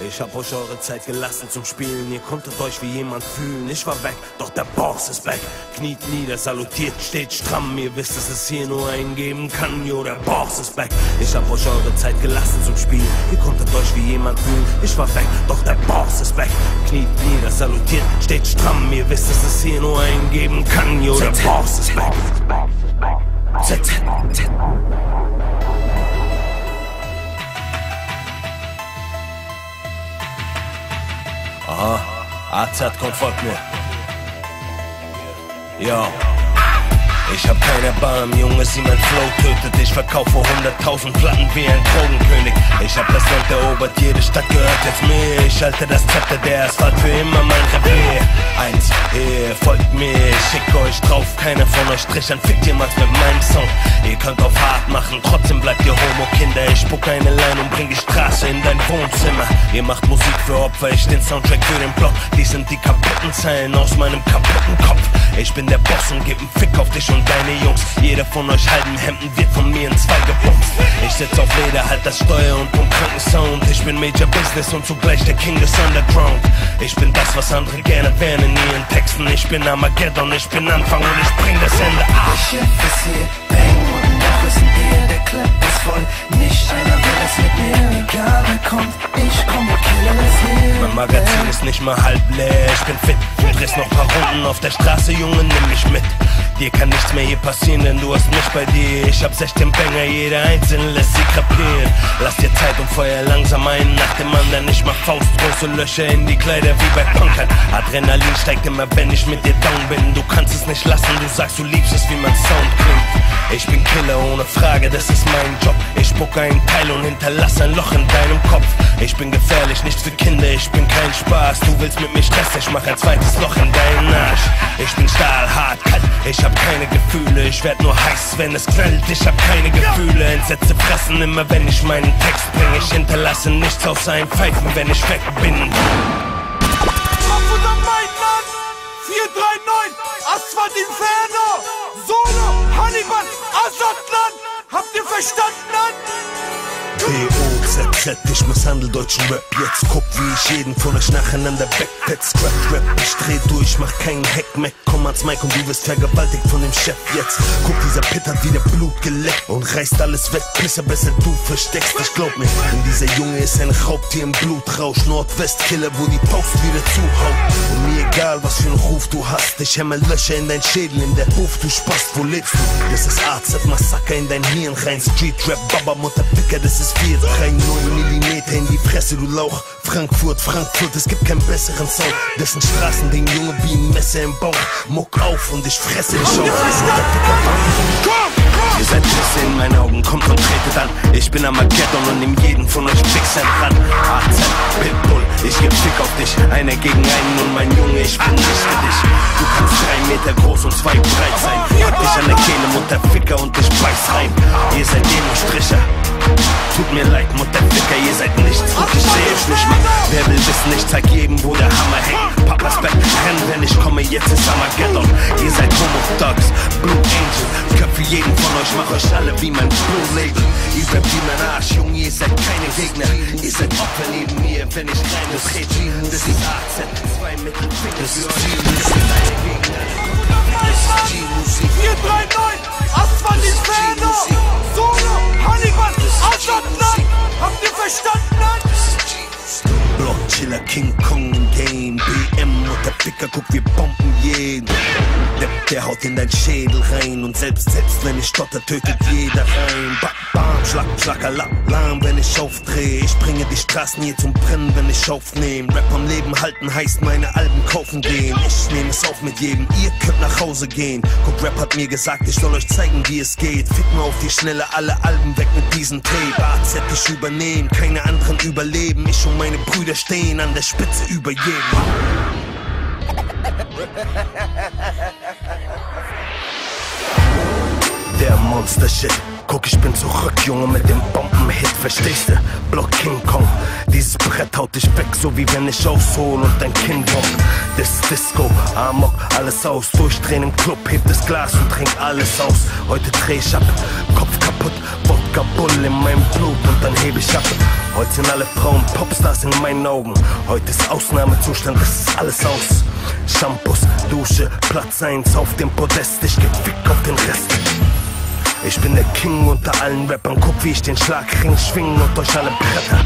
Ich hab euch eure Zeit gelassen zum Spielen. Ihr konntet euch wie jemand fühlen. Ich war weg, doch der Boss ist back. Kniet nieder, salutiert, steht stramm. Ihr wisst, dass es hier nur einen geben kann. Jo, der Boss ist back. Ich hab euch eure Zeit gelassen zum Spielen. Ihr konntet euch wie jemand fühlen. Ich war weg, doch der Boss ist back. Kniet nieder, salutiert, steht stramm. Ihr wisst, dass es hier nur einen geben kann. Jo, der Boss ist back. Aha, AZ kommt, folgt mir. Yo. Ich hab keine Erbarmen, Junge, sie mein Flow tötet. Ich verkaufe 100.000 Platten wie ein Drogenkönig. Ich hab das Land erobert, jede Stadt gehört jetzt mir. Ich halte das Zepter, der Asphalt für immer mein Revier. Eins, ihr folgt mir, ich schick euch drauf. Keiner von euch Strichern fickt jemals mit meinem Song. Ihr könnt auf hart machen, trotzdem bleibt ihr Homo-Kinder. Ich spuck eine Line und bring die Straße in dein Wohnzimmer. Ihr macht Musik für Opfer, ich den Soundtrack für den Block. Dies sind die kaputten Zeilen aus meinem kaputten Kopf. Ich bin der Boss und geb 'n Fick auf dich und deine Jungs. Jeder von euch halben Hemden wird von mir in 2 gebumst. Ich sitz auf Leder, halt das Steuer und pump kranken Sound. Ich bin Major Business und zugleich der King des Underground. Ich bin das, was andere gerne wären in ihren Texten. Ich bin Armageddon, ich bin Anfang und ich bring das Ende ab. Das Schiff ist hier, bang und noch ist ein Bier. Der Club ist voll, nicht einer will es mit mir. Egal wer kommt, ich komm und kille es hier. Mein Magazin ist nicht mal halb leer, ich bin fit. Du drehst noch paar Runden auf der Straße, Junge, nimm mich mit. Dir kann nichts mehr hier passieren, denn du hast mich bei dir. Ich hab 16 Banger, jeder einzelne lässt sie krepieren. Lass dir Zeit und feuer langsam einen nach dem anderen. Ich mach faustgroße Löcher in die Kleider wie bei Punkern. Adrenalin steigt immer, wenn ich mit dir down bin. Du kannst es nicht lassen, du sagst, du liebst es, wie mein Sound klingt. Ich bin Killer ohne Frage, das ist mein Job. Ich spuck einen Teil und hinterlasse ein Loch in deinem Kopf. Ich bin gefährlich, nicht für Kinder, ich bin kein Spaß. Du willst mit mir Stress, ich mach ein zweites Loch in deinen Arsch. Ich bin stahlhart, kalt, ich hab keine Gefühle. Ich werd nur heiß, wenn es knallt, ich hab keine Gefühle. Entsätze fressen immer, wenn ich meinen Text bring. Ich hinterlasse nichts außer ein Pfeifen, wenn ich weg bin. 439, Asphalt Inferno, Solo, Hannibal, Asatlan, habt ihr verstanden? B.O.Z.Z. Ich misshandel deutschen Rap jetzt. Guck, wie ich jeden von euch nacheinander backpad. Scrap Rap, ich dreh durch, mach keinen Hackmack. Komm ans Mic und du wirst vergewaltigt von dem Chef jetzt. Guck, dieser Pit hat wieder Blut geleckt und reißt alles weg, besser du versteckst dich. Glaub mir, denn dieser Junge ist ein Raubtier im Blutrausch. Nordwestkiller, wo die Post wieder zuhaut. Und mir egal, was für einen Ruf du hast. Ich hämmer Löcher in dein Schädel, in der Buff, du Spast, wo lebst du? Das ist AZ-Massaker in dein Hirn rein. Street Rap, Baba, Mutter, Picker, das ist 439 Millimeter in die Fresse, du Lauch. Frankfurt, es gibt keinen besseren Sound. Das sind Straßending, Junge, wie ein Messer im Bauch. Muck auf und ich fresse dich auf. Ihr seid Schüsse in meinen Augen, kommt und tretet an. Ich bin Armageddon und nehm jeden von euch Fixern ran. AZ, Pitbull, ich geb Fick auf dich. Einer gegen einen und mein Junge, ich bin nicht für dich. Du kannst 3 Meter groß und 2 breit sein. Hab dich an der Kehle, Mutterficker, und ich beiß rein. Ihr seid Demo-Stricher. Tut mir leid, Mutterficker, ihr seid nichts. Und ich seh euch nicht mal. Wer will wissen, ich zeig jedem, wo der Hammer hängt. Papas Bett, renn, wenn ich komme, jetzt ist Armageddon. Ihr seid Homo-Dogs, Blue Angel. Köpfe jeden von euch, mach euch alle wie mein Blue-Label. Ihr bleibt wie mein Arsch, Junge, ihr seid keine Gegner. Ihr seid Opfer neben mir, wenn ich rein trete. Das ist AZ, 2 Mittelfinger. Das ist deine Gegner. 439, Asphalt Inferno, Solo, Hannibal, Asatlan, habt ihr verstanden? Blockchiller, King Kong im Game. BM, Mutterficker, guck, wir bomben jeden. Der haut in dein Schädel rein. Und selbst wenn ich stotter, tötet jeder rein. Bam, Schlag, Alarm, wenn ich aufdreh. Ich bringe die Straßen hier zum Brennen, wenn ich aufnehm. Rap am Leben halten heißt meine Alben kaufen gehen. Ich nehme es auf mit jedem, ihr könnt nach Hause gehen. Guck, Rap hat mir gesagt, ich soll euch zeigen, wie es geht. Fick mal auf die Schnelle alle Alben weg mit diesem Tape. AZ, ich übernehmen, keine anderen überleben. Ich und meine Brüder stehen an der Spitze über jeden. Der Monster-Shit. Guck, ich bin zurück, Junge, mit dem Bombenhit, verstehst du? Block King Kong. Dieses Brett haut dich weg, so wie wenn ich aushol und dein Kind rock. Das ist Disco, Amok, alles aus. Durchdrehen im Club, heb das Glas und trink alles aus. Heute dreh ich ab, Kopf kaputt. kaputt. Wodka Bull in meinem Blut und dann heb ich ab. Heute sind alle Frauen Popstars in meinen Augen. Heute ist Ausnahmezustand, das ist alles aus. Shampoos, Dusche, Platz 1 auf dem Podest. Ich geb Fick auf den Rest. Ich bin der King unter allen Rappern. Guck, wie ich den Schlagring schwingen und euch alle Bretter.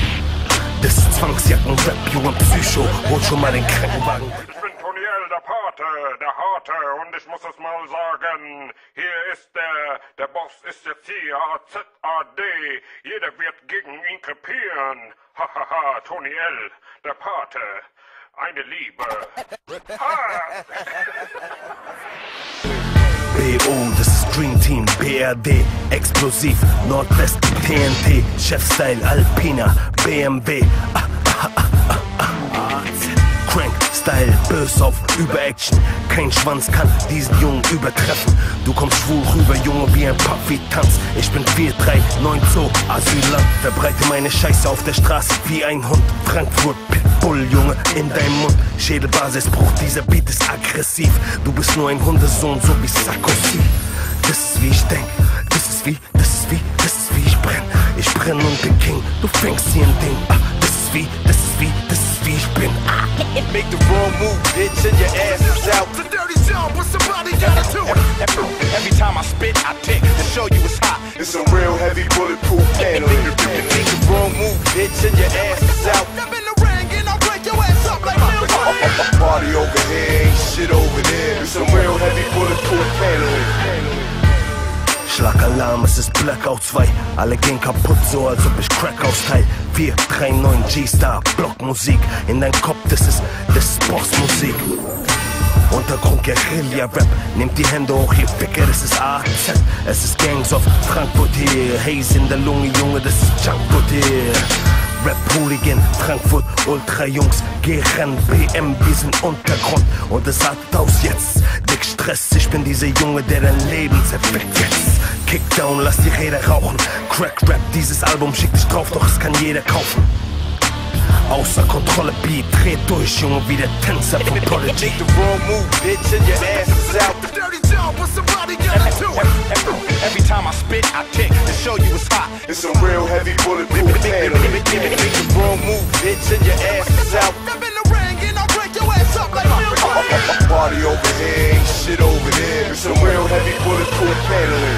Das ist Zwangsjacken-Rap, Junge Psycho. Hol schon mal den Krankenwagen. Ich bin Toniel, der Pate, der Harte, und ich muss es mal sagen. Hier ist der Boss ist jetzt hier, A-Z-A-D. Jeder wird gegen ihn krepieren. Hahaha, Toniel, der Pate, eine Liebe. BO, das ist Dream Team, BRD, Explosiv, Nordwest, TNT, Chefstyle, Alpina, BMW, Crank, Style, böse auf Überaction, kein Schwanz kann diesen Jungen übertreffen. Du kommst schwul rüber, Junge, wie ein Puffy-Tanz. Ich bin 439 Zoo, Asylant, verbreite meine Scheiße auf der Straße wie ein Hund. Frankfurt, Pitbull, Junge, in deinem Mund. Schädelbasisbruch, dieser Beat ist aggressiv. Du bist nur ein Hundesohn, so wie Sarkozy. Das ist wie ich denk, das ist wie ich brenn. Ich brenn und bin King, du fängst hier ein Ding. Das ist wie ich bin. Make the wrong move, bitch, and your ass is out. It's a dirty job, but somebody gotta do it. Every time I spit, I tick to show you it's hot. It's some real heavy bulletproof handling. Make the wrong move, bitch, and your ass is out. Step in the ring and I'll break your ass up like Lil Wayne. Party over here, ain't shit over there. It's some real heavy bulletproof handling. Schlagalarm, es ist Blackout 2. Alle gehen kaputt, so als ob ich Crack austeil. 439 G-Star, Blockmusik. In dein Kopf, das ist Bossmusik. Untergrund Guerilla-Rap, nehmt die Hände hoch, ihr Ficker, das ist AZ. Es ist Gangs of Frankfurt hier. Haze in der Lunge, Junge, das ist Junkfoot hier. Rap-Hooligan, Frankfurt, Ultra-Jungs, GRN, BM, wir sind Untergrund. Und es artet aus jetzt, dick Stress, ich bin dieser Junge, der dein Leben zerfickt jetzt. Kickdown, lass die Räder rauchen. Crack-Rap, dieses Album schickt dich drauf, doch es kann jeder kaufen. Außer Kontrolle, Beat, dreht durch, Junge, wie der Tänzer von Prodigy. Make the wrong move, bitch, and your ass is out. It's a dirty job, but somebody gotta do it. Every time I spit, I tick to show you it's hot. It's some real heavy bulletproof handling. Make the wrong move, bitch, and your ass is out. Step in the ring and I'll break your ass up like Lil Wayne. Party over here, ain't shit over there. It's some real heavy bulletproof handling.